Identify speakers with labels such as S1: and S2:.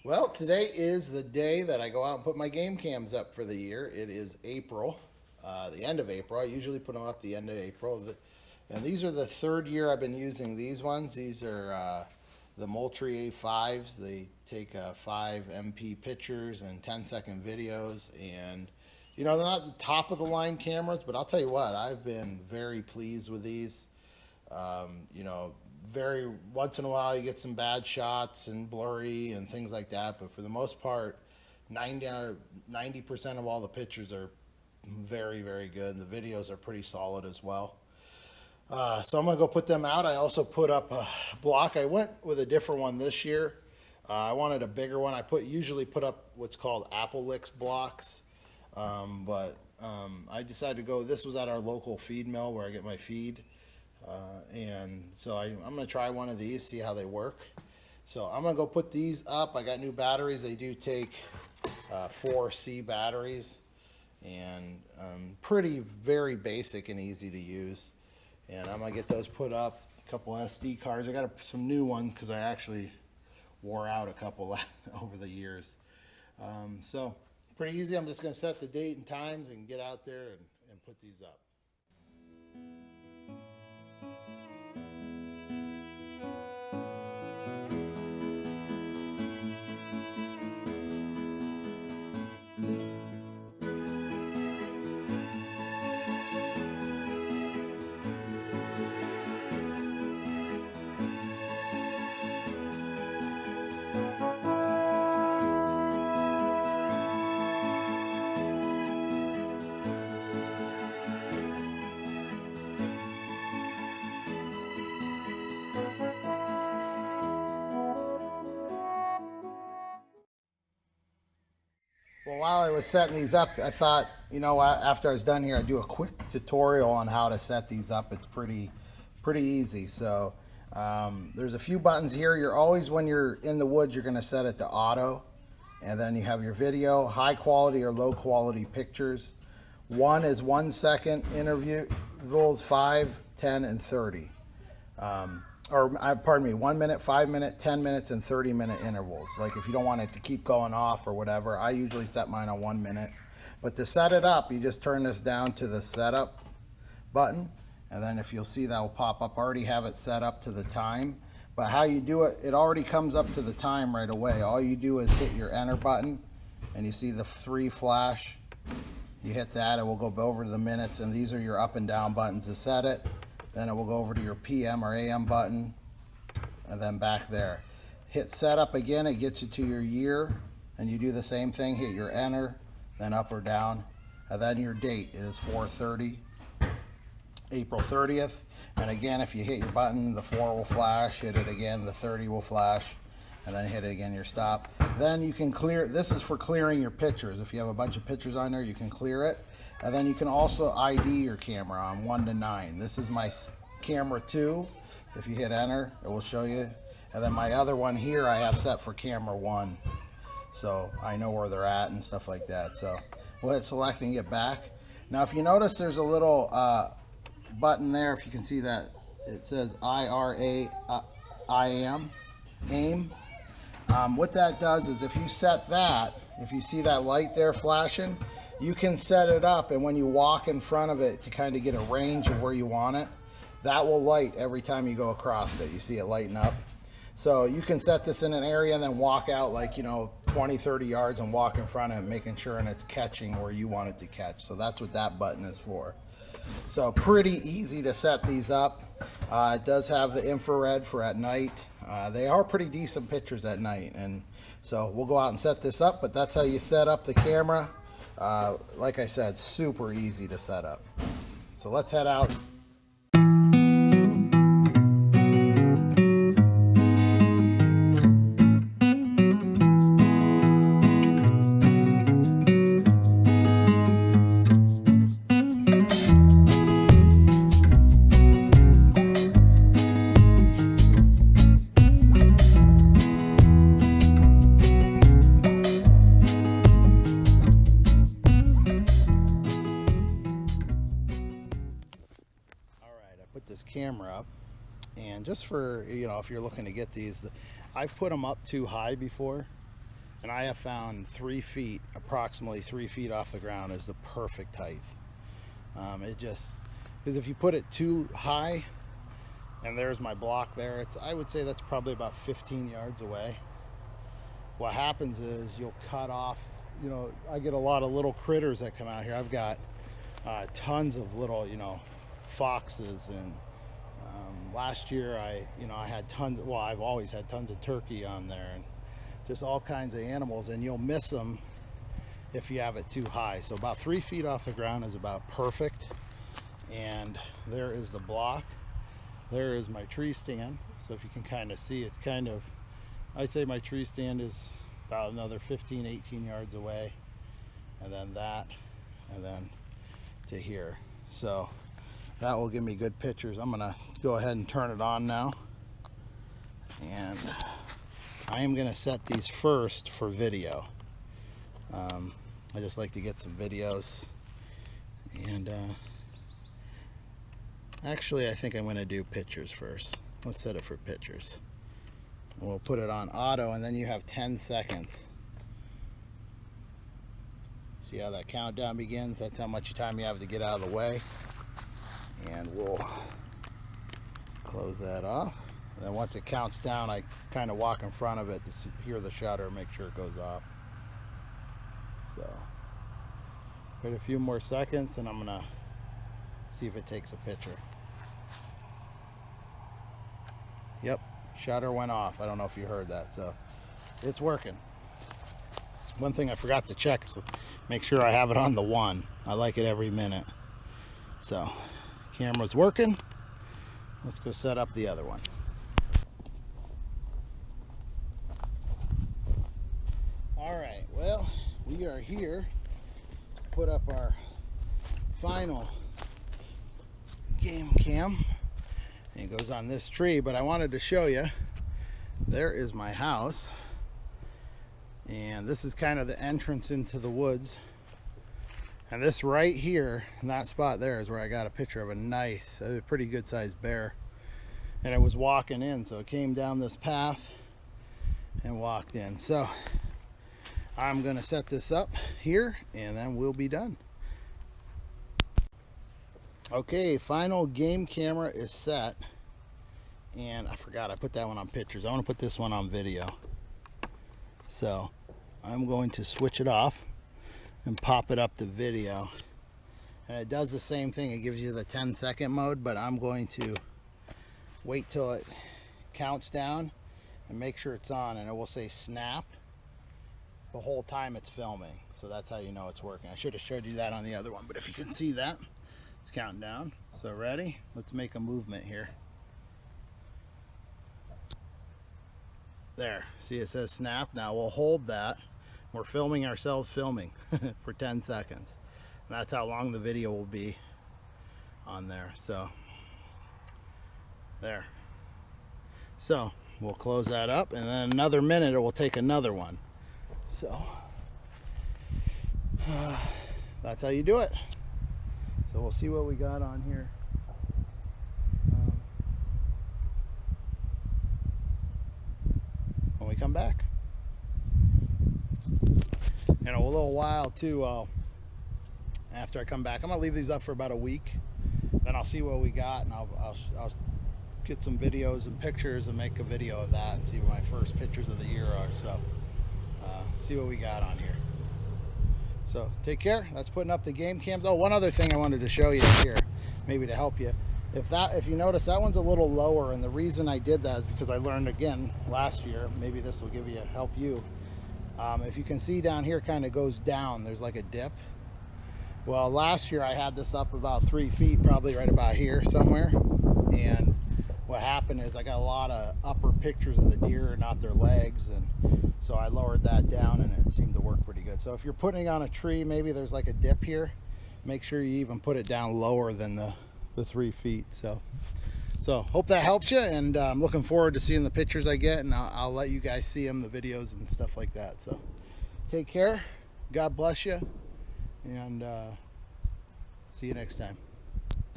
S1: Well, today is the day that I go out and put my game cams up for the year. It is April, the end of April. I usually put them up the end of April. And these are the third year I've been using these ones. These are the Moultrie A5s. They take 5 MP pictures and 10-second videos. And, you know, they're not the top of the line cameras, but I'll tell you what, I've been very pleased with these. You know, very once in a while you get some bad shots and blurry and things like that, but for the most part, 90% of all the pictures are very, very good. The videos are pretty solid as well. So I'm gonna go put them out. I also put up a block. I went with a different one this year. I wanted a bigger one. I usually put up what's called Apple Licks blocks, but I decided to go. This was at our local feed mill where I get my feed. And so I'm going to try one of these, see how they work. So I'm going to go put these up. I got new batteries. They do take 4C batteries, and very basic and easy to use. And I'm going to get those put up. A couple SD cards. I got some new ones because I actually wore out a couple over the years. So pretty easy. I'm just going to set the date and times and get out there and put these up. Well, while I was setting these up, I thought, you know, after I was done here, I'd do a quick tutorial on how to set these up. It's pretty easy. So there's a few buttons here. When you're in the woods, you're going to set it to auto. And then you have your video, high quality or low quality pictures. 1 is 1 second intervals, 5, 10, and 30. Pardon me, 1 minute, 5 minute, 10 minutes, and 30-minute intervals. Like if you don't want it to keep going off or whatever, I usually set mine on 1 minute. But to set it up, you just turn this down to the setup button, and then if you'll see that will pop up. I already have it set up to the time, but how you do it, it already comes up to the time right away. All you do is hit your enter button, and you see the 3 flash. You hit that, it will go over to the minutes, and these are your up and down buttons to set it. Then it will go over to your PM or AM button, and then back there. Hit setup again, it gets you to your year, and you do the same thing, hit your enter, then up or down, and then your date is 4/30, April 30th. And again, if you hit your button, the 4 will flash, hit it again, the 30 will flash, and then hit it again, your stop. Then you can clear, this is for clearing your pictures. If you have a bunch of pictures on there, you can clear it. And then you can also ID your camera on 1 to 9. This is my camera 2. If you hit enter, it will show you. And then my other one here I have set for camera 1. So I know where they're at and stuff like that. So we'll hit select and get back. Now if you notice there's a little button there, if you can see that, it says IRA, aim. What that does is if you set that, if you see that light there flashing, you can set it up, and when you walk in front of it to kind of get a range of where you want it, that will light every time you go across it. You see it lighten up. So you can set this in an area and then walk out like, you know, 20, 30 yards and walk in front of it, making sure and it's catching where you want it to catch. So that's what that button is for. So pretty easy to set these up. It does have the infrared for at night. They are pretty decent pictures at night, and so we'll go out and set this up, but that's how you set up the camera. Like I said, super easy to set up. So let's head out. Put this camera up, and just for, you know, if you're looking to get these, I've put them up too high before, And I have found 3 feet, approximately 3 feet off the ground, is the perfect height. It just, because if you put it too high, and there's my block there, I would say that's probably about 15 yards away. What happens is you'll cut off, you know, I get a lot of little critters that come out here. I've got tons of little, you know, foxes, and last year I had tons, well, I've always had tons of turkey on there, and just all kinds of animals, and you'll miss them if you have it too high. So about 3 feet off the ground is about perfect. And there is the block. There is my tree stand. So if you can kind of see, it's kind of, I'd say my tree stand is about another 15, 18 yards away. And then that, and then to here. So that will give me good pictures. I'm gonna go ahead and turn it on now. And I am gonna set these first for video. I just like to get some videos. And actually, I think I'm gonna do pictures first. Let's set it for pictures. And we'll put it on auto, and then you have 10 seconds. See how that countdown begins? That's how much time you have to get out of the way. And we'll close that off. And then once it counts down, I kind of walk in front of it to hear the shutter, make sure it goes off. So, wait a few more seconds, and I'm gonna see if it takes a picture. Yep, shutter went off. I don't know if you heard that, so it's working. One thing I forgot to check is make sure I have it on the 1. I like it every minute. So, camera's working. Let's go set up the other one. All right, well, we are here to put up our final game cam. And it goes on this tree, but I wanted to show you, there is my house. And this is kind of the entrance into the woods. And this right here, in that spot there, is where I got a picture of a pretty good sized bear. And it was walking in, so it came down this path and walked in. So I'm gonna set this up here, and then we'll be done. Okay, final game camera is set. And I forgot, I put that one on pictures. I want to put this one on video. So I'm going to switch it off and pop it up to video. And it does the same thing. It gives you the 10-second mode, but I'm going to wait till it counts down and make sure it's on, and it will say snap the whole time it's filming. So that's how you know it's working. I should have showed you that on the other one, but if you can see that, it's counting down. So ready? Let's make a movement here. There, see it says snap. Now we'll hold that. We're filming ourselves filming for 10 seconds. And that's how long the video will be on there. So there. So we'll close that up, and then another minute it will take another one. So that's how you do it. So we'll see what we got on here. When we come back. In a little while too, after I come back, I'm gonna leave these up for about a week. Then I'll see what we got, and I'll get some videos and pictures and make a video of that and see what my first pictures of the year are. So see what we got on here. So take care. That's putting up the game cams. Oh, one other thing I wanted to show you here, maybe to help you. If you notice, that one's a little lower, and the reason I did that is because I learned again last year. Maybe this will help you. If you can see down here, kind of goes down. There's like a dip. Well, last year I had this up about 3 feet, probably right about here somewhere. And what happened is I got a lot of upper pictures of the deer, not their legs, and so I lowered that down, and it seemed to work pretty good. So if you're putting on a tree, maybe there's like a dip here, make sure you even put it down lower than the 3 feet. So hope that helps you, and I'm looking forward to seeing the pictures I get, and I'll let you guys see them, the videos and stuff like that. So take care, God bless you, and see you next time.